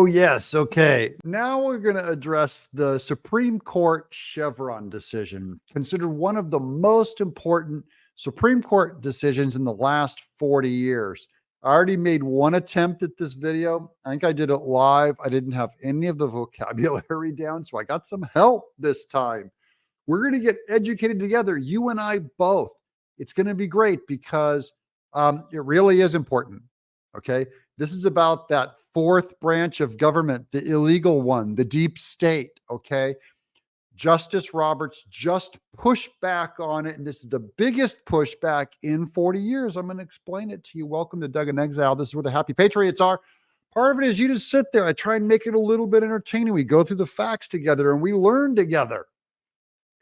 yes. Okay. Now we're going to address the Supreme Court Chevron decision, considered one of the most important Supreme Court decisions in the last 40 years. I already made one attempt at this video. I think I did it live. I didn't have any of the vocabulary down, so I got some help this time. We're going to get educated together, you and I both. It's going to be great because it really is important. Okay. This is about that fourth branch of government, the illegal one, the deep state. Okay. Justice Roberts just pushed back on it. And this is the biggest pushback in 40 years. I'm going to explain it to you. Welcome to Doug in Exile. This is where the happy patriots are. Part of it is you just sit there. I try and make it a little bit entertaining. We go through the facts together and we learn together.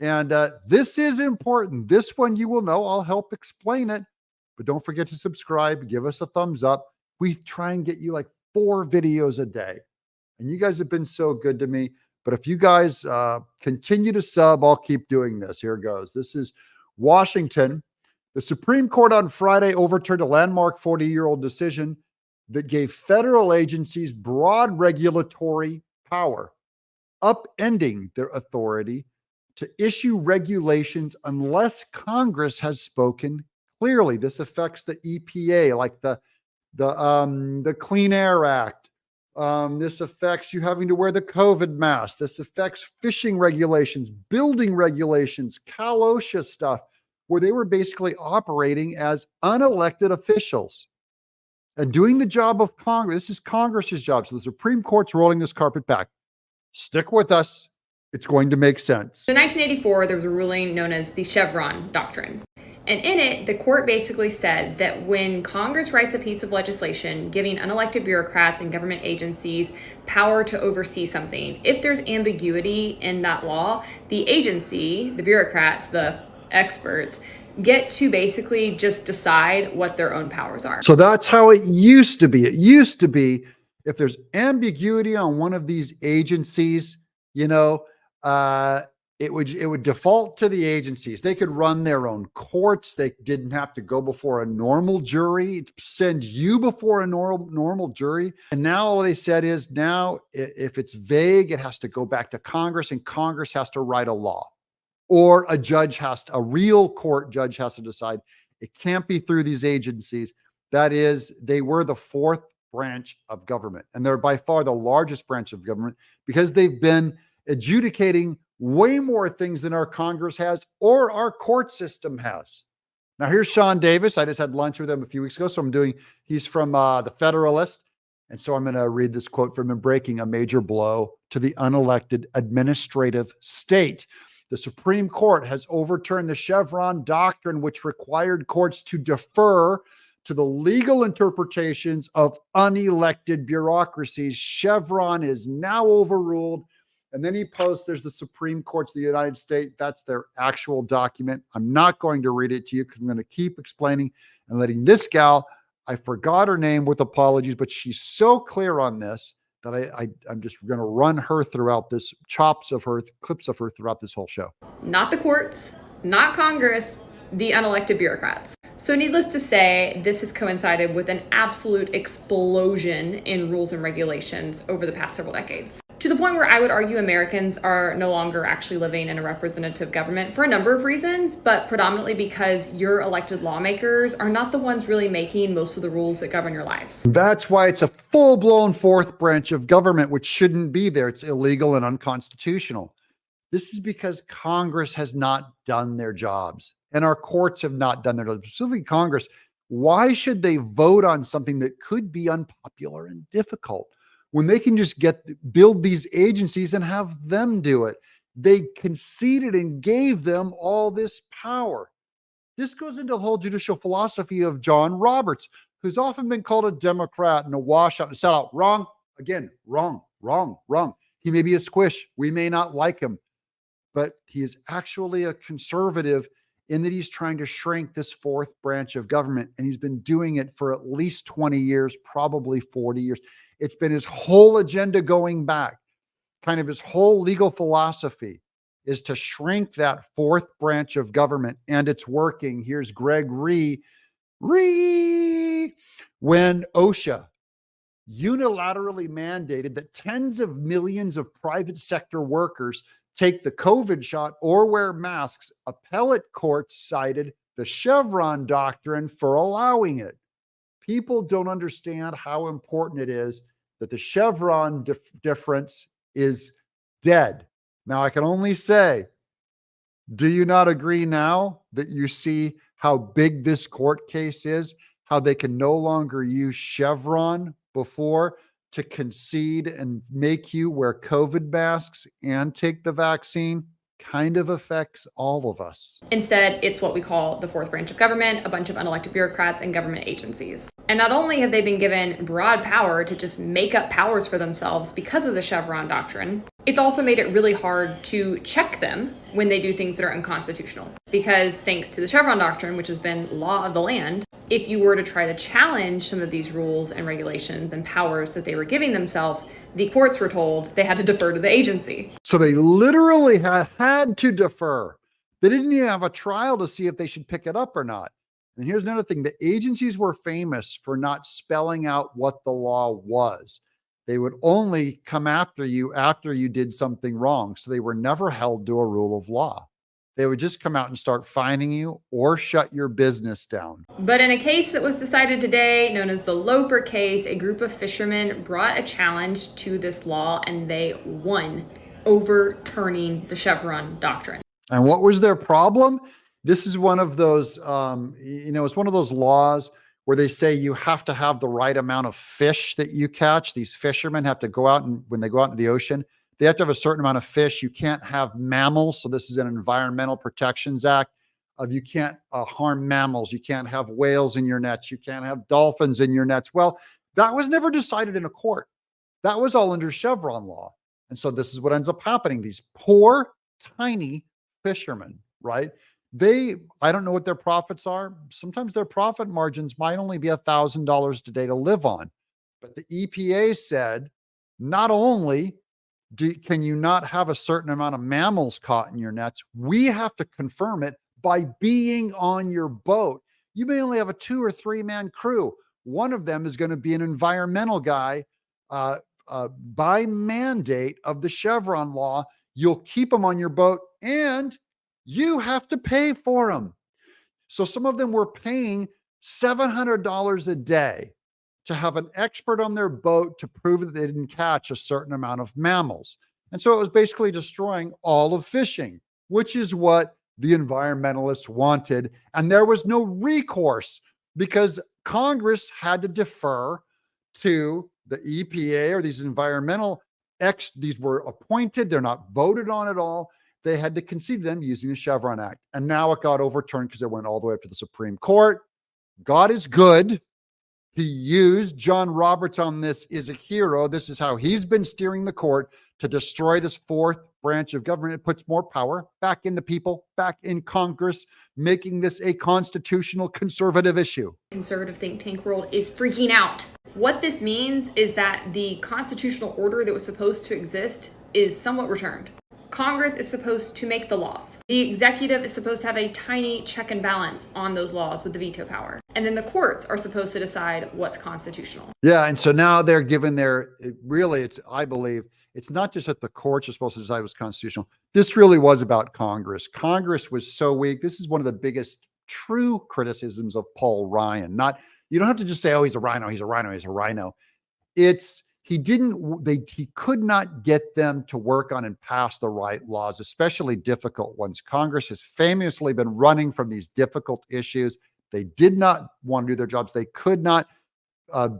And this is important. This one you will know. I'll help explain it. But don't forget to subscribe. Give us a thumbs up. We try and get you like 4 videos a day. And you guys have been so good to me. But if you guys continue to sub, I'll keep doing this. Here goes. This is Washington. The Supreme Court on Friday overturned a landmark 40-year-old decision that gave federal agencies broad regulatory power, upending their authority to issue regulations unless Congress has spoken clearly. This affects the EPA, like the Clean Air Act. This affects you having to wear the COVID mask. This affects fishing regulations, building regulations, Cal OSHA stuff, where they were basically operating as unelected officials and doing the job of Congress. This is Congress's job. So the Supreme Court's rolling this carpet back. Stick with us. It's going to make sense. So in 1984, there was a ruling known as the Chevron Doctrine. And in it, the court basically said that when Congress writes a piece of legislation giving unelected bureaucrats and government agencies power to oversee something, if there's ambiguity in that law, the agency, the bureaucrats, the experts, get to basically just decide what their own powers are. So that's how it used to be. It used to be if there's ambiguity on one of these agencies, it would default to the agencies. They could run their own courts. They didn't have to go before a normal jury, send you before a normal jury. And now all they said is now if it's vague, it has to go back to Congress and Congress has to write a law, or a real court judge has to decide. It can't be through these agencies. That is, they were the fourth branch of government, and they're by far the largest branch of government because they've been adjudicating way more things than our Congress has or our court system has. Now here's Sean Davis. I just had lunch with him a few weeks ago. So he's from the Federalist. And so I'm going to read this quote from him: breaking a major blow to the unelected administrative state. The Supreme Court has overturned the Chevron Doctrine, which required courts to defer to the legal interpretations of unelected bureaucracies. Chevron is now overruled. And then he posts, there's the Supreme Courts of the United States. That's their actual document. I'm not going to read it to you because I'm going to keep explaining and letting this gal, I forgot her name with apologies, but she's so clear on this that I'm just going to run her throughout this, clips of her throughout this whole show. Not the courts, not Congress, the unelected bureaucrats. So needless to say, this has coincided with an absolute explosion in rules and regulations over the past several decades, to the point where I would argue Americans are no longer actually living in a representative government for a number of reasons, but predominantly because your elected lawmakers are not the ones really making most of the rules that govern your lives. That's why it's a full-blown fourth branch of government, which shouldn't be there. It's illegal and unconstitutional. This is because Congress has not done their jobs and our courts have not done their jobs. Specifically Congress. Why should they vote on something that could be unpopular and difficult when they can just build these agencies and have them do it? They conceded and gave them all this power. This goes into the whole judicial philosophy of John Roberts, who's often been called a Democrat and a washout and sell out. Wrong. Again, wrong. He may be a squish. We may not like him, but he is actually a conservative in that he's trying to shrink this fourth branch of government. And he's been doing it for at least 20 years, probably 40 years. It's been his whole agenda going back. Kind of his whole legal philosophy is to shrink that fourth branch of government, and it's working. Here's Greg Ree. When OSHA unilaterally mandated that tens of millions of private sector workers take the COVID shot or wear masks, appellate courts cited the Chevron Doctrine for allowing it. People don't understand how important it is that the Chevron difference is dead. Now, I can only say, do you not agree now that you see how big this court case is, how they can no longer use Chevron before to concede and make you wear COVID masks and take the vaccine? Kind of affects all of us. Instead, it's what we call the fourth branch of government, a bunch of unelected bureaucrats and government agencies. And not only have they been given broad power to just make up powers for themselves because of the Chevron Doctrine, it's also made it really hard to check them when they do things that are unconstitutional. Because thanks to the Chevron Doctrine, which has been law of the land, if you were to try to challenge some of these rules and regulations and powers that they were giving themselves, the courts were told they had to defer to the agency. So they literally had to defer. They didn't even have a trial to see if they should pick it up or not. And here's another thing. The agencies were famous for not spelling out what the law was. They would only come after you did something wrong. So they were never held to a rule of law. They would just come out and start fining you or shut your business down. But in a case that was decided today, known as the Ler Case, a group of fishermen brought a challenge to this law and they won, overturning the Chevron Doctrine. And what was their problem? This is one of those, it's one of those laws where they say you have to have the right amount of fish that you catch. These fishermen have to go out, and when they go out into the ocean, they have to have a certain amount of fish. You can't have mammals. So this is an Environmental Protections Act of you can't harm mammals. You can't have whales in your nets. You can't have dolphins in your nets. Well, that was never decided in a court. That was all under Chevron law. And so this is what ends up happening. These poor, tiny fishermen, right? I don't know what their profits are. Sometimes their profit margins might only be $1,000 today to live on. But the EPA said, not only can you not have a certain amount of mammals caught in your nets, we have to confirm it by being on your boat. You may only have a 2 or 3 man crew. One of them is going to be an environmental guy. By mandate of the Chevron law, you'll keep them on your boat and you have to pay for them. So some of them were paying $700 a day to have an expert on their boat to prove that they didn't catch a certain amount of mammals. And so it was basically destroying all of fishing, which is what the environmentalists wanted. And there was no recourse because Congress had to defer to the EPA or these environmental these were appointed. They're not voted on at all. They had to concede them using the Chevron Act. And now it got overturned because it went all the way up to the Supreme Court. God is good. He used John Roberts on this, is a hero. This is how he's been steering the court to destroy this fourth branch of government. It puts more power back in the people, back in Congress, making this a constitutional conservative issue. Conservative think tank world is freaking out. What this means is that the constitutional order that was supposed to exist is somewhat returned. Congress is supposed to make the laws. The executive is supposed to have a tiny check and balance on those laws with the veto power. And then the courts are supposed to decide what's constitutional. Yeah. And so now they're given I believe, it's not just that the courts are supposed to decide what's constitutional. This really was about Congress. Congress was so weak. This is one of the biggest true criticisms of Paul Ryan. You don't have to just say, oh, he's a rhino, he's a rhino, he's a rhino. He could not get them to work on and pass the right laws, especially difficult ones. Congress has famously been running from these difficult issues. They did not want to do their jobs. They could not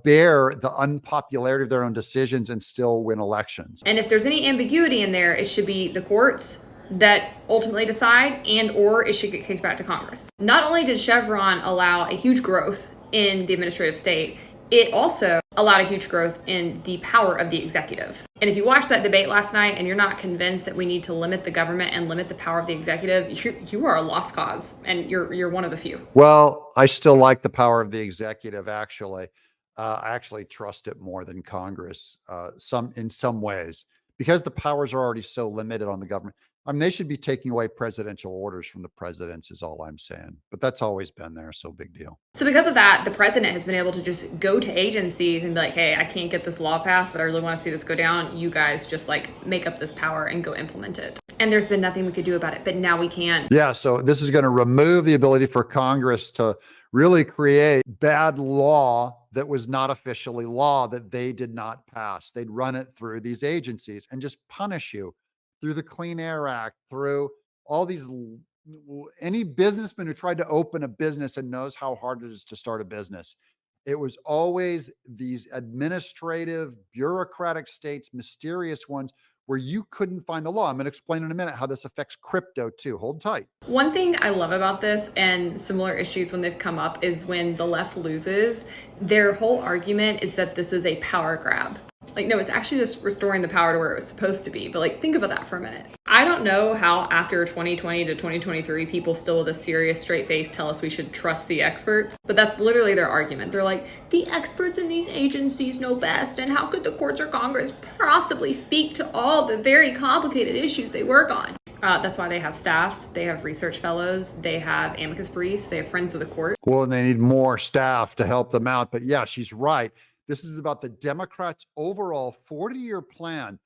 bear the unpopularity of their own decisions and still win elections. And if there's any ambiguity in there, it should be the courts that ultimately decide, and or it should get kicked back to Congress. Not only did Chevron allow a huge growth in the administrative state, it also allowed a huge growth in the power of the executive. And if you watched that debate last night and you're not convinced that we need to limit the government and limit the power of the executive, you are a lost cause, and you're one of the few. Well, I still like the power of the executive, actually. I actually trust it more than Congress in some ways, because the powers are already so limited on the government. I mean, they should be taking away presidential orders from the presidents is all I'm saying. But that's always been there, so big deal. So because of that, the president has been able to just go to agencies and be like, hey, I can't get this law passed, but I really want to see this go down. You guys just like make up this power and go implement it. And there's been nothing we could do about it, but now we can. Yeah, so this is going to remove the ability for Congress to really create bad law that was not officially law that they did not pass. They'd run it through these agencies and just punish you through the Clean Air Act, through all these. Any businessman who tried to open a business and knows how hard it is to start a business, it was always these administrative, bureaucratic states, mysterious ones, where you couldn't find the law. I'm going to explain in a minute how this affects crypto too. Hold tight. One thing I love about this and similar issues when they've come up is when the left loses, their whole argument is that this is a power grab. Like, no, it's actually just restoring the power to where it was supposed to be. But like, think about that for a minute. I don't know how after 2020 to 2023, people still with a serious straight face tell us we should trust the experts. But that's literally their argument. They're like, the experts in these agencies know best. And how could the courts or Congress possibly speak to all the very complicated issues they work on? That's why they have staffs. They have research fellows. They have amicus briefs. They have friends of the court. Well, and they need more staff to help them out. But yeah, she's right. This is about the Democrats' overall 40-year plan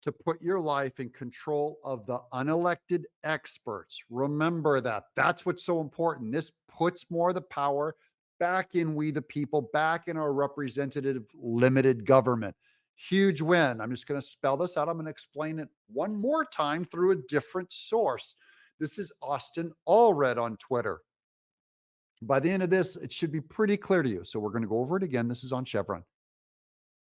to put your life in control of the unelected experts. Remember that. That's what's so important. This puts more of the power back in we the people, back in our representative limited government. Huge win. I'm just going to spell this out. I'm going to explain it one more time through a different source. This is Austin Allred on Twitter. By the end of this, it should be pretty clear to you. So we're going to go over it again. This is on Chevron.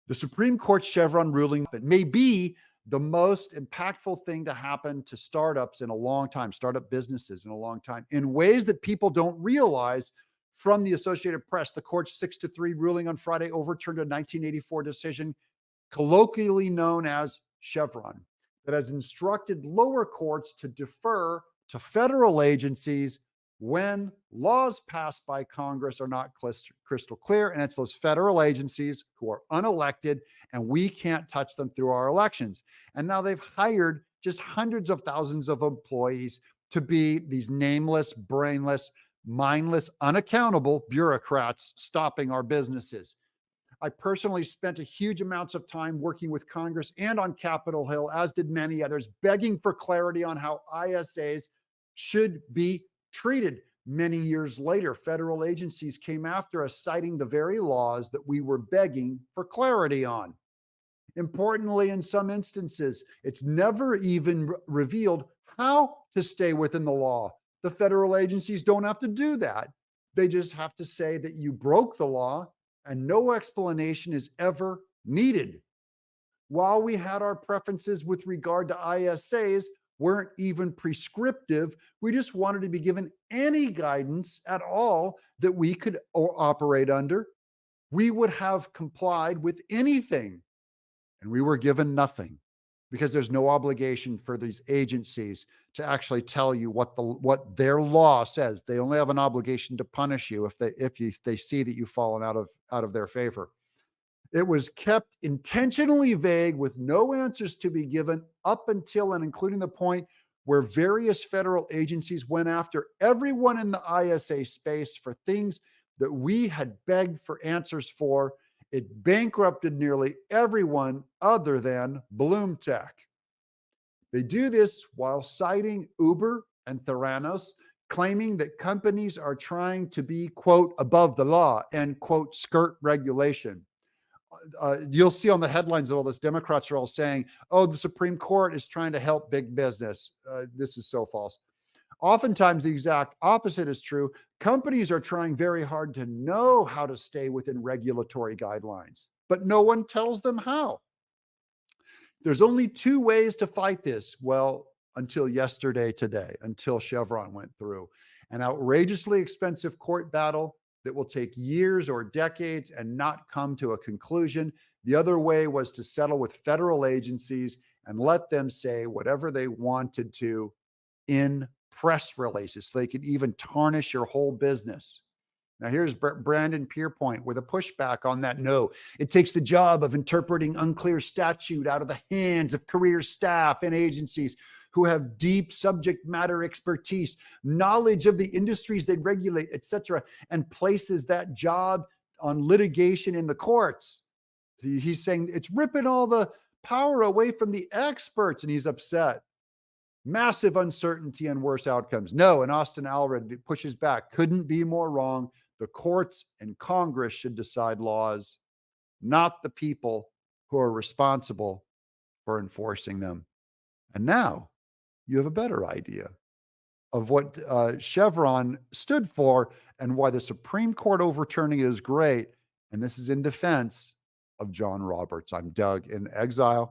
The Supreme Court Chevron ruling may be the most impactful thing to happen to startups in a long time, startup businesses in a long time, in ways that people don't realize. From the Associated Press, the court's 6-3 ruling on Friday overturned a 1984 decision colloquially known as Chevron that has instructed lower courts to defer to federal agencies when laws passed by Congress are not crystal clear. And it's those federal agencies who are unelected and we can't touch them through our elections. And now they've hired just hundreds of thousands of employees to be these nameless, brainless, mindless, unaccountable bureaucrats stopping our businesses. I personally spent a huge amounts of time working with Congress and on Capitol Hill, as did many others, begging for clarity on how ISAs should be treated. Many years later, federal agencies came after us, citing the very laws that we were begging for clarity on. Importantly, in some instances, it's never even revealed how to stay within the law. The federal agencies don't have to do that. They just have to say that you broke the law, and no explanation is ever needed. While we had our preferences with regard to ISAs, weren't even prescriptive. We just wanted to be given any guidance at all that we could operate under. We would have complied with anything, and we were given nothing because there's no obligation for these agencies to actually tell you what their law says. They only have an obligation to punish you if they see that you've fallen out of their favor. It was kept intentionally vague with no answers to be given up until and including the point where various federal agencies went after everyone in the ISA space for things that we had begged for answers for. It bankrupted nearly everyone other than Bloom Tech. They do this while citing Uber and Theranos, claiming that companies are trying to be, quote, above the law and, quote, skirt regulation. You'll see on the headlines that all this Democrats are all saying, oh, the Supreme Court is trying to help big business. This is so false. Oftentimes, the exact opposite is true. Companies are trying very hard to know how to stay within regulatory guidelines, but no one tells them how. There's only two ways to fight this. Well, until yesterday, today, until Chevron went through an outrageously expensive court battle that will take years or decades and not come to a conclusion. The other way was to settle with federal agencies and let them say whatever they wanted to in press releases so they could even tarnish your whole business. Now, here's Brandon Pierpoint with a pushback on that. No, it takes the job of interpreting unclear statute out of the hands of career staff and agencies who have deep subject matter expertise, knowledge of the industries they regulate, etc., and places that job on litigation in the courts. He's saying it's ripping all the power away from the experts, and he's upset. Massive uncertainty and worse outcomes. No, and Austin Allred pushes back. Couldn't be more wrong. The courts and Congress should decide laws, not the people who are responsible for enforcing them. And now you have a better idea of what Chevron stood for and why the Supreme Court overturning it is great. And this is in defense of John Roberts. I'm Doug in Exile.